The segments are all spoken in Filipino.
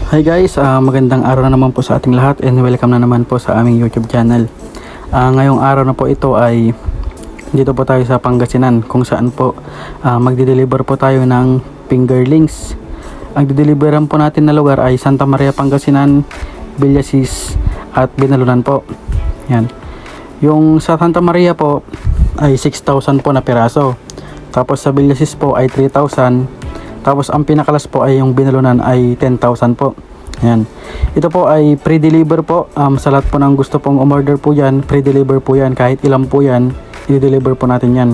Hi guys, magandang araw na naman po sa ating lahat and welcome na naman po sa aming YouTube channel. Ngayong araw na po ito ay dito po tayo sa Pangasinan kung saan po magdi-deliver po tayo ng fingerlings. Ang dideliveran po natin na lugar ay Santa Maria, Pangasinan, Villasis at Binalunan po. Yan. Yung sa Santa Maria po ay 6,000 po na piraso. Tapos sa Villasis po ay 3,000. Tapos ang pinakalas po ay yung Binalunan ay 10,000 po. Ayan. Ito po ay pre-deliver po. Sa lahat po ng gusto pong umorder po yan, pre-deliver po yan. Kahit ilan po yan, i-deliver po natin yan.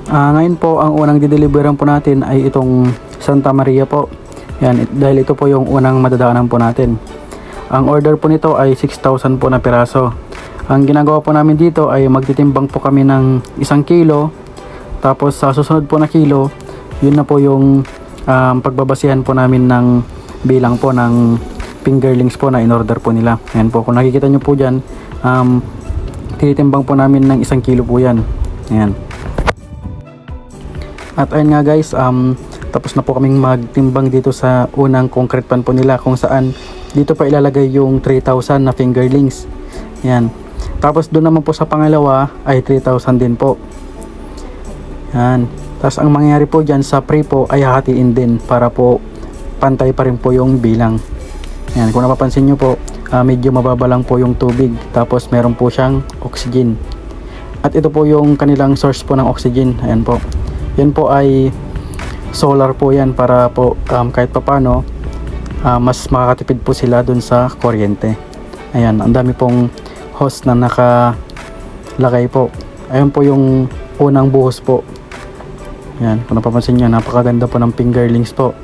Ngayon po, ang unang dideliveran po natin ay itong Santa Maria po. Yan, dahil ito po yung unang madadaanan po natin. Ang order po nito ay 6,000 po na piraso. Ang ginagawa po namin dito ay magtitimbang po kami ng 1 kilo. Tapos sa susunod po na kilo, yun na po yung pagbabasihan po namin ng bilang po ng fingerlings po na in-order po nila. Ayan po, kung nakikita nyo po dyan, tinitimbang po namin ng 1 kilo po yan. Ayan. At ayun nga guys, tapos na po kaming magtimbang dito sa unang concrete pan po nila, kung saan dito pa ilalagay yung 3,000 na fingerlings. Ayan. Tapos doon naman po sa pangalawa ay 3,000 din po. Ayan. Tapos ang mangyayari po dyan sa pre po ay hahatiin din para po pantay pa rin po yung bilang. Ayan, kung napapansin nyo po, medyo mababa lang po yung tubig. Tapos meron po siyang oxygen. At ito po yung kanilang source po ng oxygen. Ayan po. Yan po ay solar po yan para po kahit papano mas makakatipid po sila dun sa kuryente. Ayan, ang dami pong hose na nakalagay po. Ayan po yung unang buhos po. Yan, kung napapansin nyo, napakaganda po ng fingerlings po.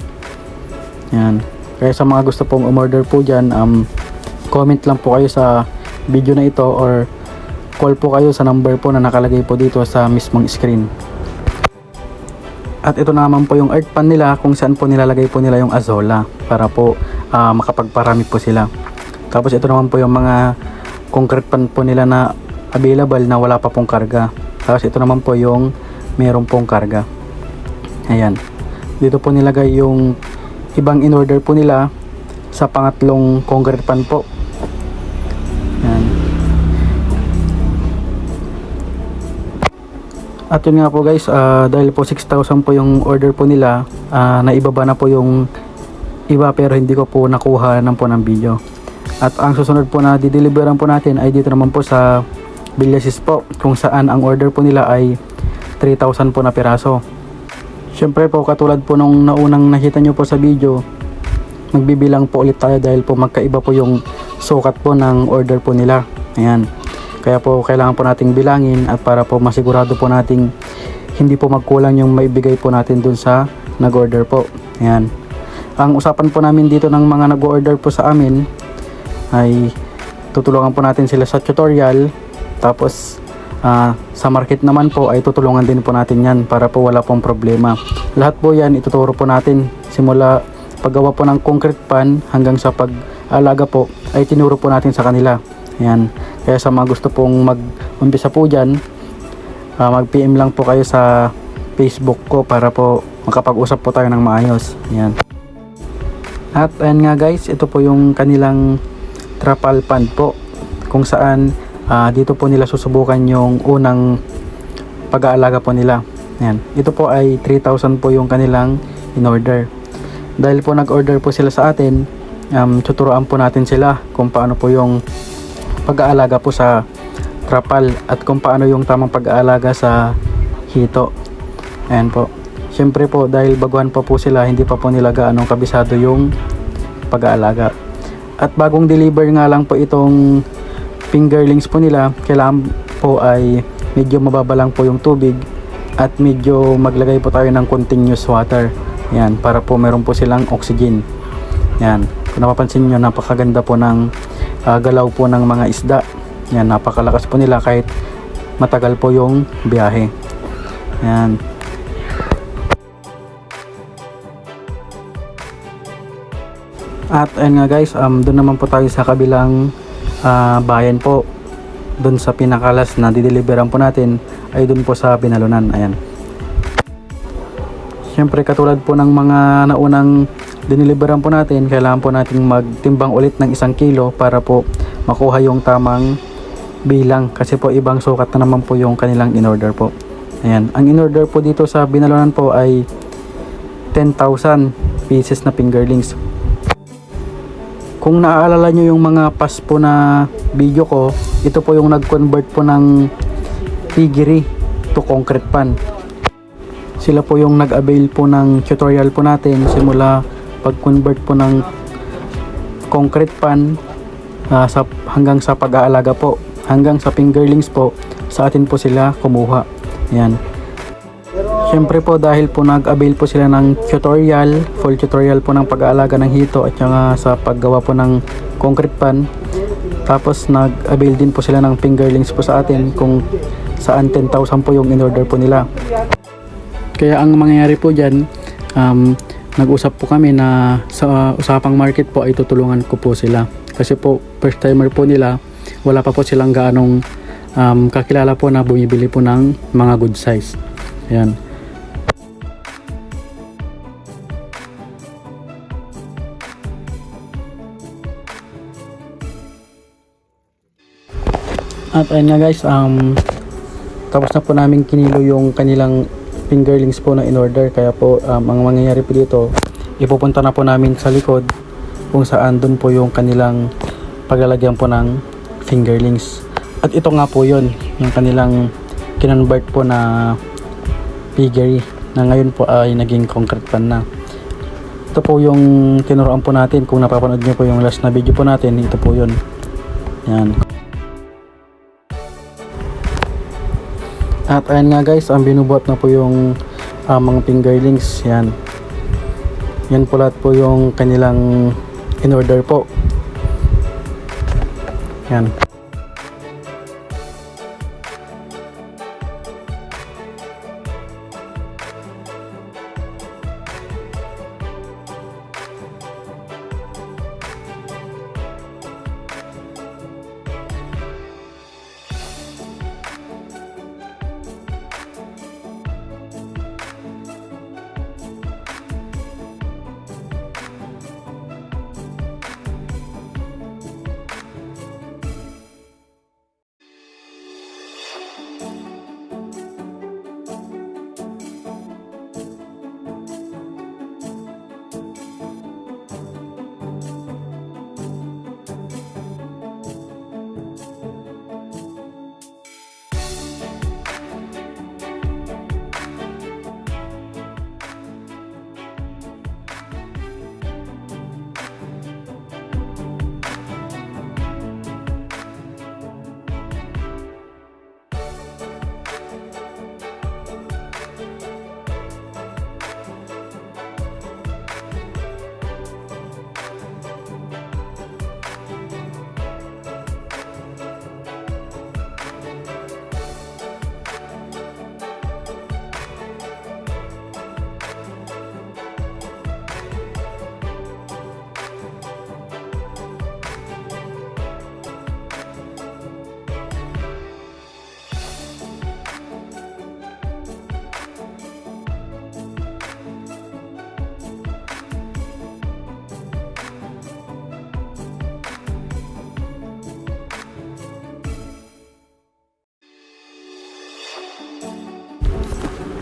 Yan. Kaya sa mga gusto pong umorder po dyan, comment lang po kayo sa video na ito or call po kayo sa number po na nakalagay po dito sa mismong screen. At ito naman po yung earth pan nila, kung saan po nilalagay po nila yung azola para po makapagparami po sila. Tapos ito naman po yung mga concrete pan po nila na available na wala pa pong karga. Tapos ito naman po yung meron pong karga. Ayan. Dito po nilagay yung ibang in-order po nila sa pangatlong concrete pan po. Ayan. At yun nga po guys, dahil po 6,000 po yung order po nila, naibaba na po yung iba pero hindi ko po nakuha ng po ng video. At ang susunod po na dideliveran po natin ay dito naman po sa Villasis po, kung saan ang order po nila ay 3,000 po na piraso. Syempre po, katulad po nung naunang nakita nyo po sa video, magbibilang po ulit tayo dahil po magkaiba po yung sukat po ng order po nila. Ayan. Kaya po kailangan po nating bilangin at para po masigurado po nating hindi po magkulang yung maibigay po natin dun sa nag-order po. Ayan. Ang usapan po namin dito ng mga nag-order po sa amin ay tutulungan po natin sila sa tutorial. Tapos sa market naman po ay tutulungan din po natin yan para po wala pong problema. Lahat po yan ituturo po natin simula paggawa po ng concrete pan hanggang sa pag-alaga po ay tinuro po natin sa kanila. Ayan. Kaya sa mga gusto pong mag-umpisa po dyan, mag-PM lang po kayo sa Facebook ko para po makapag-usap po tayo ng maayos. Ayan. At ayan nga guys, ito po yung kanilang trapal pan po, kung saan dito po nila susubukan yung unang pag-aalaga po nila. Ayan. Ito po ay 3,000 po yung kanilang in-order. Dahil po nag-order po sila sa atin, tuturuan po natin sila kung paano po yung pag-aalaga po sa trapal at kung paano yung tamang pag-aalaga sa hito. Ayan po. Siyempre po, dahil baguhan pa po sila, hindi pa po nila gaanong kabisado yung pag-aalaga. At bagong deliver nga lang po itong fingerlings po nila, kailangan po ay medyo mababa lang po yung tubig at medyo maglagay po tayo ng continuous water. Yan, para po meron po silang oxygen. Yan, kung napapansin nyo, napakaganda po ng galaw po ng mga isda. Yan, napakalakas po nila kahit matagal po yung biyahe. Yan. At ayun nga guys, doon naman po tayo sa kabilang bayan po. Doon sa pinakalas na dideliveran po natin ay doon po sa Binalunan. Ayan. Siyempre katulad po ng mga naunang diniliberan po natin, kailangan po natin magtimbang ulit ng 1 kilo para po makuha yung tamang bilang, kasi po ibang sukat na naman po yung kanilang in-order po. Ayan, ang in-order po dito sa binalunan po ay 10,000 pieces na fingerlings. Kung naaalala nyo yung mga past po na video ko, ito po yung nag-convert po ng piggery to concrete pan. Sila po yung nag-avail po ng tutorial po natin simula pag-convert po ng concrete pan hanggang sa pag-aalaga po, hanggang sa fingerlings po, sa atin po sila kumuha. Ayan. Siyempre po dahil po nag-avail po sila ng tutorial, full tutorial po ng pag-aalaga ng hito at saka sa paggawa po ng concrete pan. Tapos nag-avail din po sila ng fingerlings po sa atin kung saan 10,000 po yung in-order po nila. Kaya ang mangyayari po dyan, nag-usap po kami na sa usapang market po ay tutulungan ko po sila. Kasi po first timer po nila, wala pa po silang gaanong kakilala po na bumibili po ng mga good size. Ayan. At ayun nga guys, tapos na po namin kinilo yung kanilang fingerlings po na in-order. Kaya po ang mangyayari po dito, ipupunta na po namin sa likod kung saan doon po yung kanilang paglalagyan po ng fingerlings. At ito nga po yun, yung kanilang kinonvert po na piggery na ngayon po ay naging concrete pan na. Ito po yung tinuruan po natin. Kung napapanood nyo po yung last na video po natin, ito po yun. Yan. At ayan nga guys, ang binubuhat na po yung mga fingerlings. Yan. Yan po lahat po yung kanilang in-order po. Yan.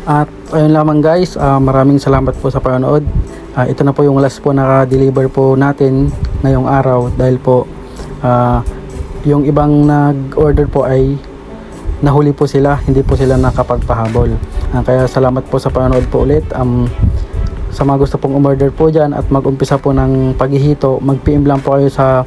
At ayun lamang guys, maraming salamat po sa panonood. Ito na po yung last po naka-deliver po natin ngayong araw, dahil po yung ibang nag-order po ay nahuli po sila, hindi po sila nakapagpahabol. Kaya salamat po sa panonood po ulit. Sa mga gusto pong umorder po dyan at mag-umpisa po ng paghihito, mag-PM lang po kayo sa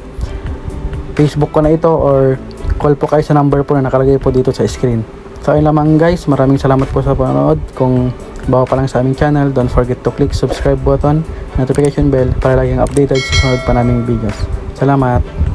Facebook ko na ito or call po kayo sa number po na nakalagay po dito sa screen. So ayun lamang guys, maraming salamat po sa panonood. Kung bago pa lang sa aming channel, don't forget to click subscribe button, notification bell para laging updated sa sunod pa naming videos. Salamat!